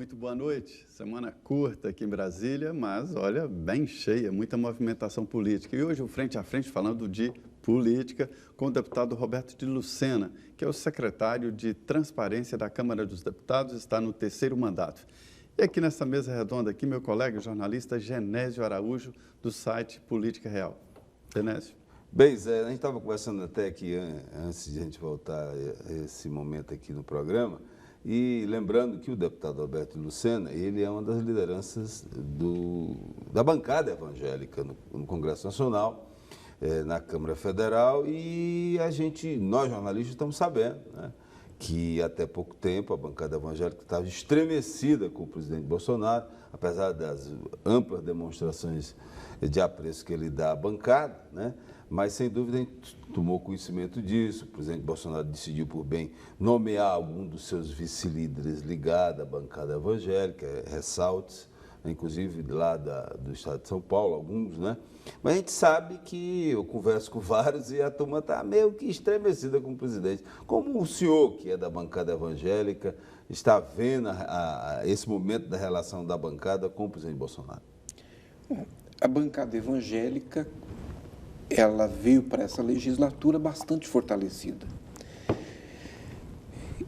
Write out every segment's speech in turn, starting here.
muito boa noite. Semana curta aqui em Brasília, mas, olha, bem cheia, muita movimentação política. E hoje o Frente a Frente falando de política com o deputado Roberto de Lucena, que é o secretário de Transparência da Câmara dos Deputados, está no 3º mandato. E aqui nessa mesa redonda, aqui, meu colega jornalista Genésio Araújo, do site Política Real. Genésio. Bem, Zé, a gente estava conversando até aqui, antes de a gente voltar a esse momento aqui no programa, e lembrando que o deputado Roberto Lucena, ele é uma das lideranças da bancada evangélica no Congresso Nacional, na Câmara Federal, e nós jornalistas estamos sabendo, né, que até pouco tempo a bancada evangélica estava estremecida com o presidente Bolsonaro, apesar das amplas demonstrações de apreço que ele dá à bancada, né? Mas, sem dúvida, a gente tomou conhecimento disso. O presidente Bolsonaro decidiu por bem nomear algum dos seus vice-líderes ligados à bancada evangélica, ressaltes, inclusive lá do estado de São Paulo, alguns, né? Mas a gente sabe que eu converso com vários e a turma está meio que estremecida com o presidente. Como o senhor, que é da bancada evangélica, está vendo esse momento da relação da bancada com o presidente Bolsonaro? A bancada evangélica, ela veio para essa legislatura bastante fortalecida.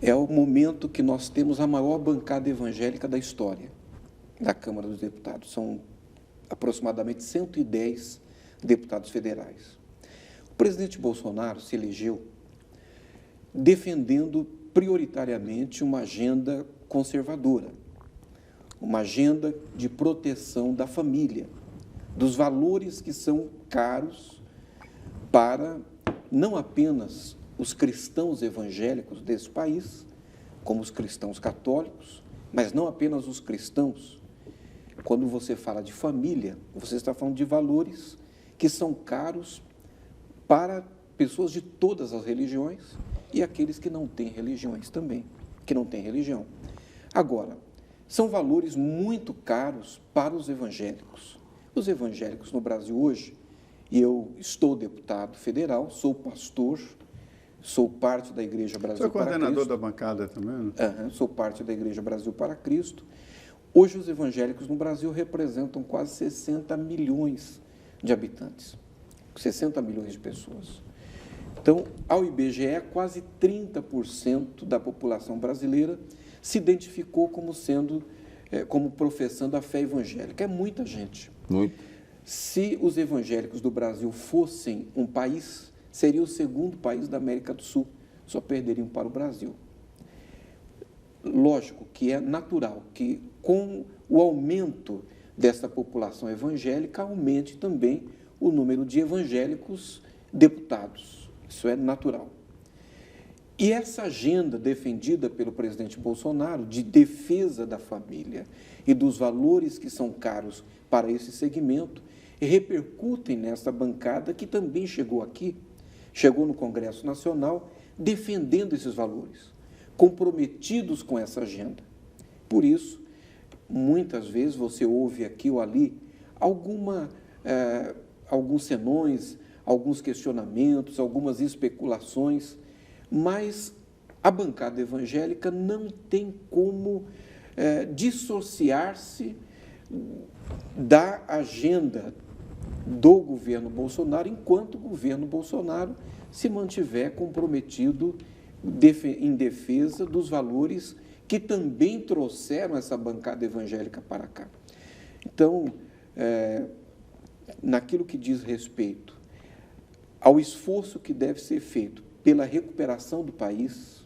É o momento que nós temos a maior bancada evangélica da história da Câmara dos Deputados. São aproximadamente 110 deputados federais. O presidente Bolsonaro se elegeu defendendo prioritariamente uma agenda conservadora, uma agenda de proteção da família, dos valores que são caros para não apenas os cristãos evangélicos desse país, como os cristãos católicos, mas não apenas os cristãos. Quando você fala de família, você está falando de valores que são caros para pessoas de todas as religiões e aqueles que não têm religiões também, que não têm religião. Agora, são valores muito caros para os evangélicos. Os evangélicos no Brasil hoje, e eu estou deputado federal, sou pastor, sou parte da Igreja Brasil para Cristo. Você é coordenador da bancada também, né? Sou parte da Igreja Brasil para Cristo. Hoje os evangélicos no Brasil representam quase 60 milhões de habitantes, 60 milhões de pessoas. Então, ao IBGE, quase 30% da população brasileira se identificou como como professando a fé evangélica. É muita gente. Muito. Se os evangélicos do Brasil fossem um país, seria o 2º país da América do Sul, só perderiam para o Brasil. Lógico que é natural que, com o aumento dessa população evangélica, aumente também o número de evangélicos deputados. Isso é natural. E essa agenda defendida pelo presidente Bolsonaro de defesa da família e dos valores que são caros para esse segmento repercutem nessa bancada que também chegou aqui, chegou no Congresso Nacional defendendo esses valores, comprometidos com essa agenda. Por isso, muitas vezes você ouve aqui ou ali alguns senões, alguns questionamentos, algumas especulações, mas a bancada evangélica não tem como dissociar-se da agenda do governo Bolsonaro, enquanto o governo Bolsonaro se mantiver comprometido em defesa dos valores que também trouxeram essa bancada evangélica para cá. Então, naquilo que diz respeito ao esforço que deve ser feito pela recuperação do país,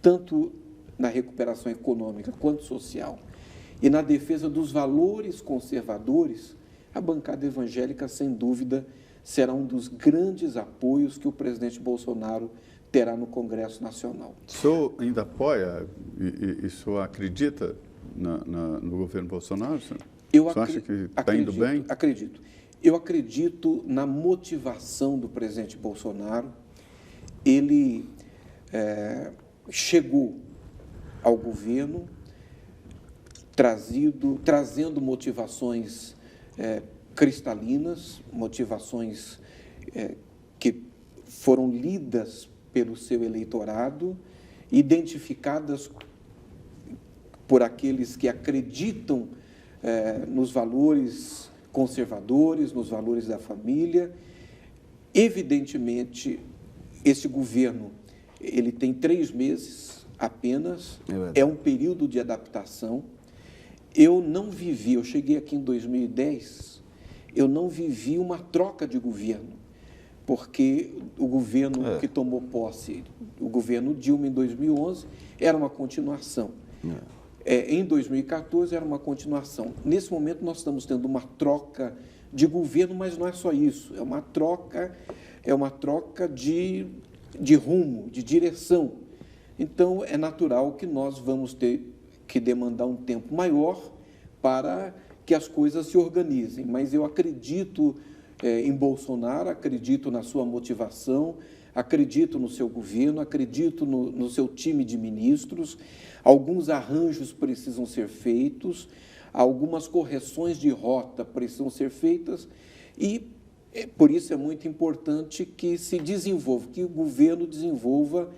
tanto na recuperação econômica quanto social, e na defesa dos valores conservadores, a bancada evangélica, sem dúvida, será um dos grandes apoios que o presidente Bolsonaro terá no Congresso Nacional. O senhor ainda apoia e o senhor acredita no governo Bolsonaro? O senhor acha que está indo bem? Acredito. Eu acredito na motivação do presidente Bolsonaro. Ele chegou ao governo trazendo motivações cristalinas, motivações que foram lidas pelo seu eleitorado, identificadas por aqueles que acreditam nos valores conservadores, nos valores da família. Evidentemente, esse governo ele tem 3 meses apenas, é um período de adaptação. Eu cheguei aqui em 2010, eu não vivi uma troca de governo, porque o governo que tomou posse, o governo Dilma em 2011, era uma continuação. Em 2014 era uma continuação. Nesse momento nós estamos tendo uma troca de governo, mas não é só isso, é uma troca de rumo, de direção. Então é natural que nós vamos ter que demandar um tempo maior para que as coisas se organizem. Mas eu acredito em Bolsonaro, acredito na sua motivação, acredito no seu governo, acredito no seu time de ministros. Alguns arranjos precisam ser feitos, algumas correções de rota precisam ser feitas e, por isso, é muito importante que se desenvolva, que o governo desenvolva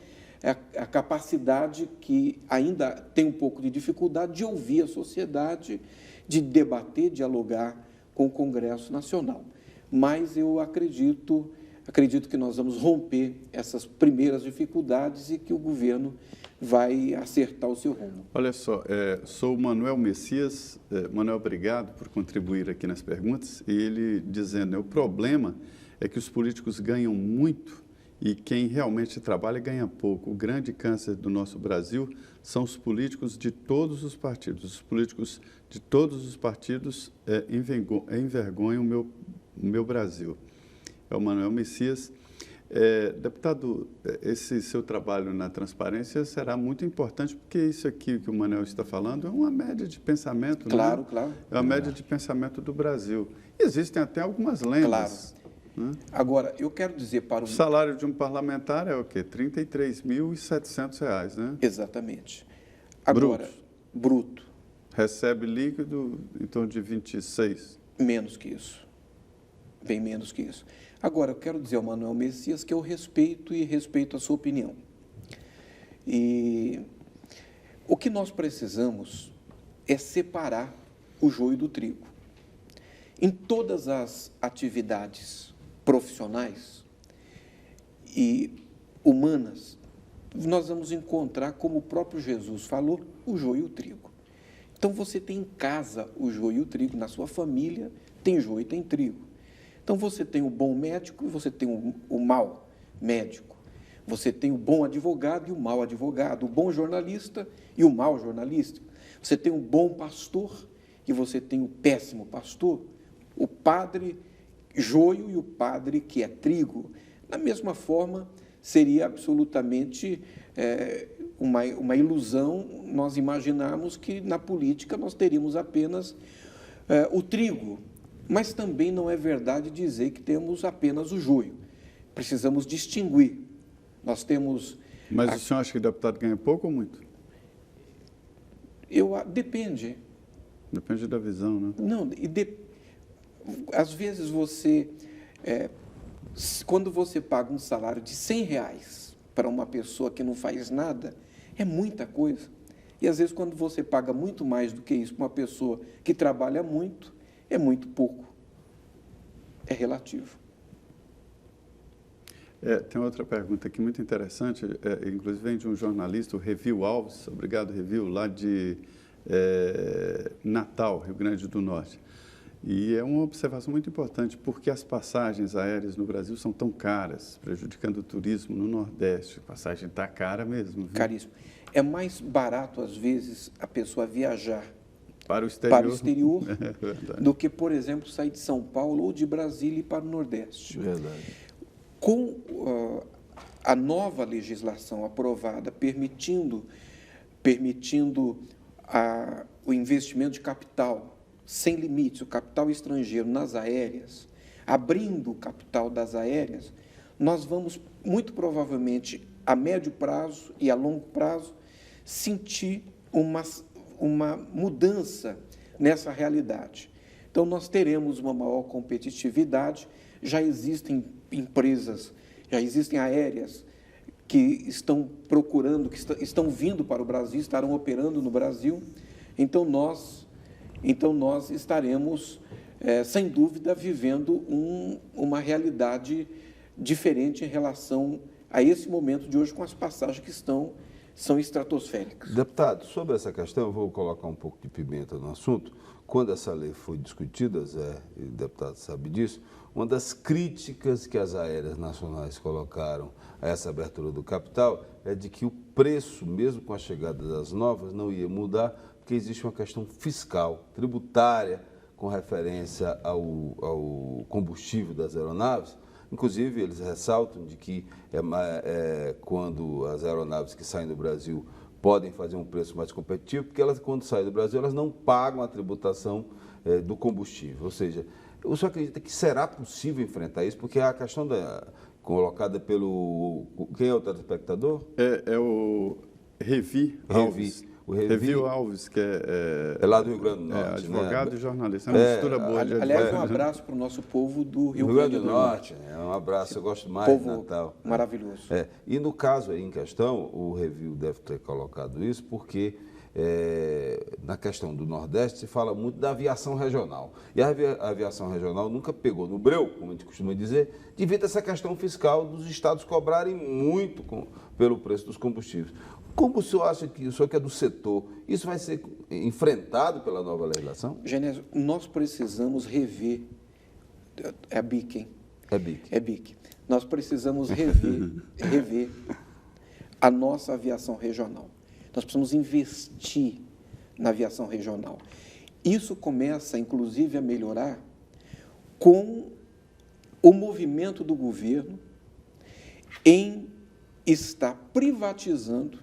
a capacidade, que ainda tem um pouco de dificuldade, de ouvir a sociedade, de debater, dialogar com o Congresso Nacional. Mas eu acredito que nós vamos romper essas primeiras dificuldades e que o governo vai acertar o seu rumo. Olha só, sou o Manuel Messias. Manuel, obrigado por contribuir aqui nas perguntas. E ele dizendo, o problema é que os políticos ganham muito e quem realmente trabalha ganha pouco. O grande câncer do nosso Brasil são os políticos de todos os partidos. Os políticos de todos os partidos envergonham o meu Brasil. É o Manuel Messias. Deputado, esse seu trabalho na transparência será muito importante, porque isso aqui que o Manuel está falando é uma média de pensamento, claro, né? Claro. É uma média de pensamento do Brasil. Existem até algumas lendas. Claro. Né? Agora, eu quero dizer para o... O salário de um parlamentar é o quê? R$ 33.700, né? Exatamente. Agora, bruto. Recebe líquido em torno de 26. Menos que isso. Bem menos que isso. Agora, eu quero dizer ao Manuel Messias que eu respeito a sua opinião. E o que nós precisamos é separar o joio do trigo. Em todas as atividades profissionais e humanas, nós vamos encontrar, como o próprio Jesus falou, o joio e o trigo. Então, você tem em casa o joio e o trigo, na sua família tem joio e tem trigo. Então, você tem o bom médico e você tem o mau médico. Você tem o bom advogado e o mau advogado, o bom jornalista e o mau jornalista. Você tem o bom pastor e você tem o péssimo pastor, o padre joio e o padre que é trigo. Da mesma forma, seria absolutamente uma ilusão nós imaginarmos que na política nós teríamos apenas o trigo. Mas também não é verdade dizer que temos apenas o joio. Precisamos distinguir. Nós temos... Mas o senhor acha que o deputado ganha pouco ou muito? Depende. Depende da visão, né? Não, às vezes você... quando você paga um salário de R$100 para uma pessoa que não faz nada, é muita coisa. E às vezes quando você paga muito mais do que isso para uma pessoa que trabalha muito, é muito pouco. É relativo. Tem outra pergunta aqui muito interessante, inclusive vem de um jornalista, o Revil Alves, obrigado Revil, lá de Natal, Rio Grande do Norte. E é uma observação muito importante, porque as passagens aéreas no Brasil são tão caras, prejudicando o turismo no Nordeste. A passagem está cara mesmo. Viu? Caríssimo. É mais barato, às vezes, a pessoa viajar para o exterior do que, por exemplo, sair de São Paulo ou de Brasília e para o Nordeste. Verdade. Com a nova legislação aprovada, permitindo o investimento de capital sem limites, o capital estrangeiro nas aéreas, abrindo o capital das aéreas, nós vamos, muito provavelmente, a médio prazo e a longo prazo, sentir uma mudança nessa realidade. Então, nós teremos uma maior competitividade, já existem empresas, já existem aéreas que estão procurando, que estão vindo para o Brasil, estarão operando no Brasil. Então nós estaremos, sem dúvida, vivendo uma realidade diferente em relação a esse momento de hoje, com as passagens que são estratosféricas. Deputado, sobre essa questão, eu vou colocar um pouco de pimenta no assunto. Quando essa lei foi discutida, Zé, e o deputado sabe disso, uma das críticas que as aéreas nacionais colocaram a essa abertura do capital é de que o preço, mesmo com a chegada das novas, não ia mudar, porque existe uma questão fiscal, tributária, com referência ao combustível das aeronaves. Inclusive, eles ressaltam de que quando as aeronaves que saem do Brasil podem fazer um preço mais competitivo, porque elas, quando saem do Brasil, elas não pagam a tributação do combustível. Ou seja, o senhor acredita que será possível enfrentar isso? Porque a questão colocada pelo... Quem é o telespectador? É o Revi Alves. O Revi Alves, que é lá do Rio Grande do Norte, advogado, né? e jornalista. É uma mistura boa de aliás, um advogados. abraço para o nosso povo do Rio Grande Grande do Norte. Um abraço, eu gosto mais de Natal. Maravilhoso. E no caso aí em questão, o Review deve ter colocado isso porque na questão do Nordeste se fala muito da aviação regional. E a aviação regional nunca pegou no breu, como a gente costuma dizer, devido a essa questão fiscal dos estados cobrarem muito pelo preço dos combustíveis. Como o senhor acha que, o senhor que é do setor, isso vai ser enfrentado pela nova legislação? Genésio, nós precisamos rever... É a BIC, hein? É BIC. É BIC. Nós precisamos rever a nossa aviação regional. Nós precisamos investir na aviação regional. Isso começa, inclusive, a melhorar com o movimento do governo em estar privatizando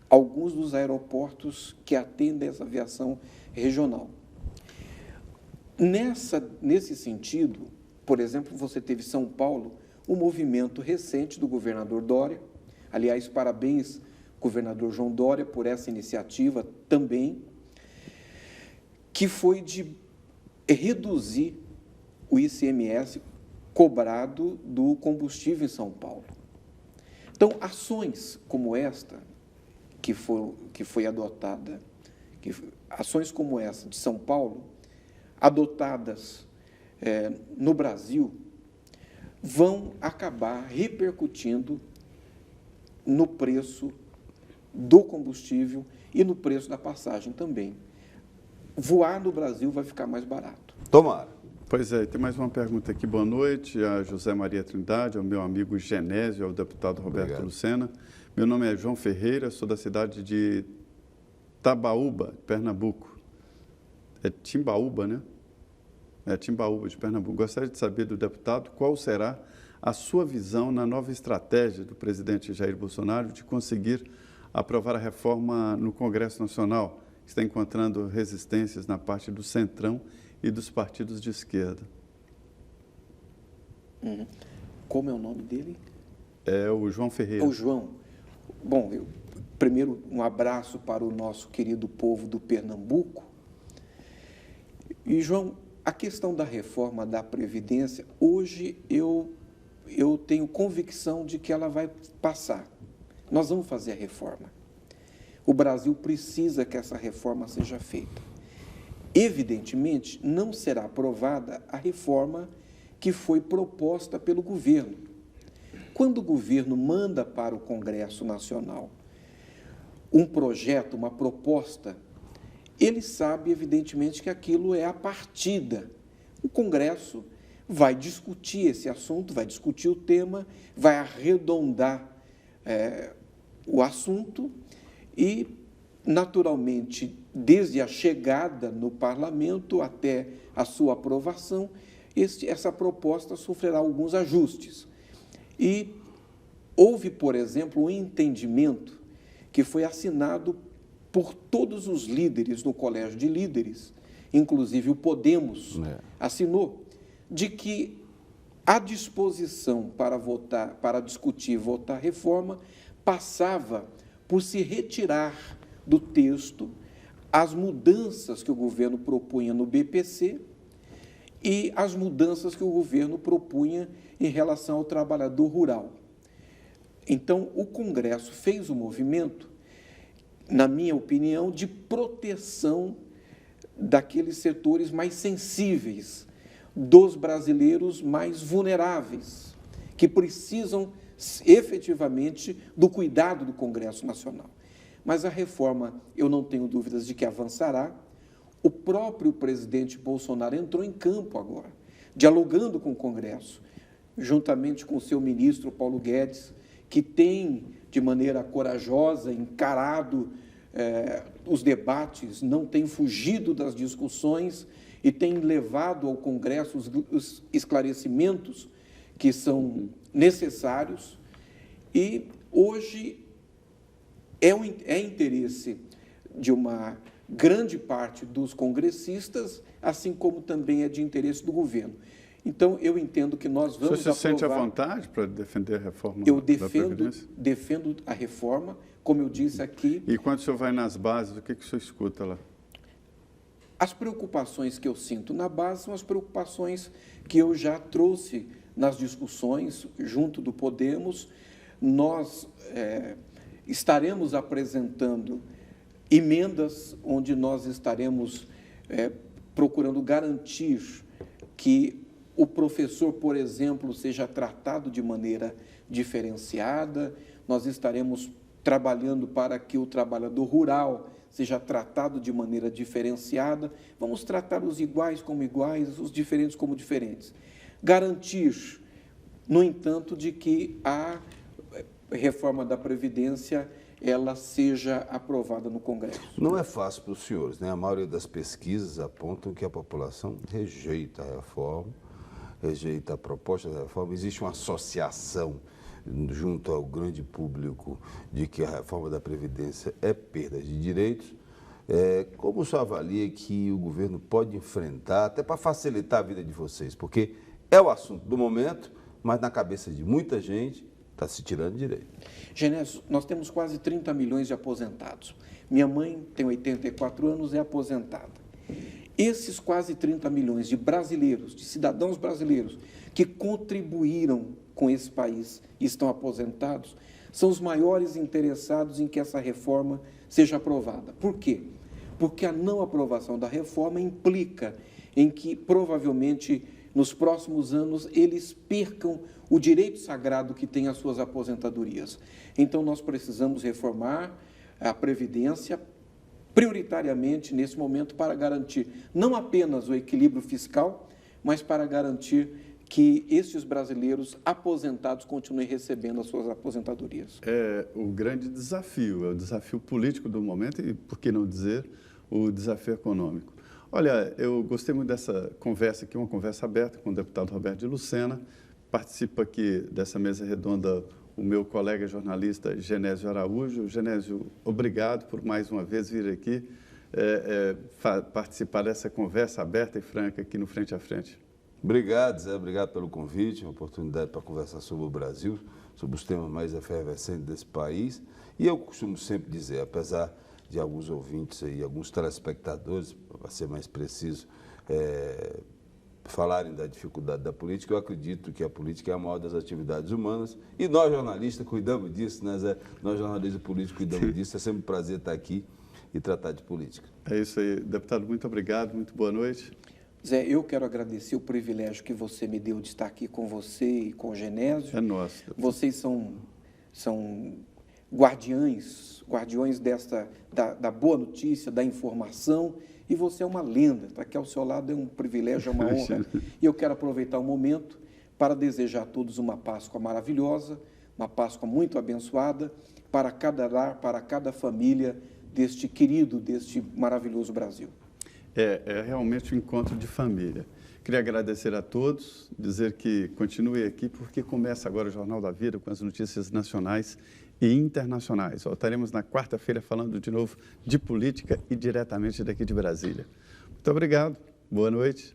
alguns dos aeroportos que atendem essa aviação regional. Nesse sentido, por exemplo, você teve São Paulo, um movimento recente do governador Dória. Aliás, parabéns, governador João Dória, por essa iniciativa também, que foi de reduzir o ICMS cobrado do combustível em São Paulo. Então, ações como esta, que foi adotada, ações como essa de São Paulo, adotadas no Brasil, vão acabar repercutindo no preço do combustível e no preço da passagem também. Voar no Brasil vai ficar mais barato. Tomara. Pois é, tem mais uma pergunta aqui. Boa noite a José Maria Trindade, ao meu amigo Genésio, ao deputado Roberto Obrigado. Lucena. Meu nome é João Ferreira, sou da cidade de Tabaúba, Pernambuco. É Timbaúba, né? É Timbaúba, de Pernambuco. Gostaria de saber do deputado qual será a sua visão na nova estratégia do presidente Jair Bolsonaro de conseguir aprovar a reforma no Congresso Nacional, que está encontrando resistências na parte do Centrão e dos partidos de esquerda. Como é o nome dele? É o João Ferreira. O João. Bom, primeiro um abraço para o nosso querido povo do Pernambuco. E, João, a questão da reforma da Previdência, hoje eu tenho convicção de que ela vai passar. Nós vamos fazer a reforma. O Brasil precisa que essa reforma seja feita. Evidentemente, não será aprovada a reforma que foi proposta pelo governo. Quando o governo manda para o Congresso Nacional um projeto, uma proposta, ele sabe, evidentemente, que aquilo é a partida. O Congresso vai discutir esse assunto, vai discutir o tema, vai arredondar o assunto e, naturalmente, desde a chegada no parlamento até a sua aprovação, essa proposta sofrerá alguns ajustes. E houve, por exemplo, um entendimento que foi assinado por todos os líderes no Colégio de Líderes, inclusive o Podemos assinou, de que a disposição para discutir e votar a reforma passava por se retirar do texto as mudanças que o governo propunha no BPC e as mudanças que o governo propunha em relação ao trabalhador rural. Então, o Congresso fez o movimento, na minha opinião, de proteção daqueles setores mais sensíveis, dos brasileiros mais vulneráveis, que precisam efetivamente do cuidado do Congresso Nacional. Mas a reforma, eu não tenho dúvidas de que avançará. O próprio presidente Bolsonaro entrou em campo agora, dialogando com o Congresso, juntamente com o seu ministro Paulo Guedes, que tem, de maneira corajosa, encarado os debates, não tem fugido das discussões e tem levado ao Congresso os esclarecimentos que são necessários. E hoje é interesse de uma grande parte dos congressistas, assim como também é de interesse do governo. Então, eu entendo que nós vamos aprovar... O senhor se sente à vontade para defender a reforma da Previdência? Eu defendo a reforma, como eu disse aqui. E quando o senhor vai nas bases, o que o senhor escuta lá? As preocupações que eu sinto na base são as preocupações que eu já trouxe nas discussões junto do Podemos. Nós estaremos apresentando emendas onde nós estaremos procurando garantir que o professor, por exemplo, seja tratado de maneira diferenciada. Nós estaremos trabalhando para que o trabalhador rural seja tratado de maneira diferenciada. Vamos tratar os iguais como iguais, os diferentes como diferentes. Garantir, no entanto, de que a reforma da Previdência ela seja aprovada no Congresso. Não é fácil para os senhores, né? A maioria das pesquisas apontam que a população rejeita a reforma, rejeita a proposta da reforma. Existe uma associação junto ao grande público de que a reforma da Previdência é perda de direitos. Como o senhor avalia que o governo pode enfrentar, até para facilitar a vida de vocês? Porque é o assunto do momento, mas na cabeça de muita gente está se tirando direito. Genésio, nós temos quase 30 milhões de aposentados. Minha mãe tem 84 anos, é aposentada. Esses quase 30 milhões de brasileiros, de cidadãos brasileiros, que contribuíram com esse país e estão aposentados, são os maiores interessados em que essa reforma seja aprovada. Por quê? Porque a não aprovação da reforma implica em que, provavelmente, nos próximos anos, eles percam o direito sagrado que têm às suas aposentadorias. Então, nós precisamos reformar a Previdência prioritariamente nesse momento para garantir não apenas o equilíbrio fiscal, mas para garantir que estes brasileiros aposentados continuem recebendo as suas aposentadorias. É o grande desafio, é o desafio político do momento e, por que não dizer, o desafio econômico. Olha, eu gostei muito dessa conversa aqui, uma conversa aberta com o deputado Roberto de Lucena. Participa aqui dessa mesa redonda o meu colega jornalista Genésio Araújo. Genésio, obrigado por mais uma vez vir aqui participar dessa conversa aberta e franca aqui no Frente a Frente. Obrigado, Zé. Obrigado pelo convite, uma oportunidade para conversar sobre o Brasil, sobre os temas mais efervescentes desse país. E eu costumo sempre dizer, apesar de alguns ouvintes e alguns telespectadores, para ser mais preciso, falarem da dificuldade da política, eu acredito que a política é a maior das atividades humanas e nós, jornalistas, cuidamos disso, né, Zé? Nós, jornalistas políticos, cuidamos disso. É sempre um prazer estar aqui e tratar de política. É isso aí. Deputado, muito obrigado, muito boa noite. Zé, eu quero agradecer o privilégio que você me deu de estar aqui com você e com o Genésio. É nosso. Vocês são guardiões da boa notícia, da informação, e você é uma lenda. Estar aqui ao seu lado é um privilégio, é uma honra. E eu quero aproveitar o momento para desejar a todos uma Páscoa maravilhosa, uma Páscoa muito abençoada, para cada lar, para cada família deste querido, deste maravilhoso Brasil. É realmente um encontro de família. Queria agradecer a todos, dizer que continue aqui, porque começa agora o Jornal da Vida com as notícias nacionais e internacionais. Voltaremos na quarta-feira falando de novo de política e diretamente daqui de Brasília. Muito obrigado, boa noite.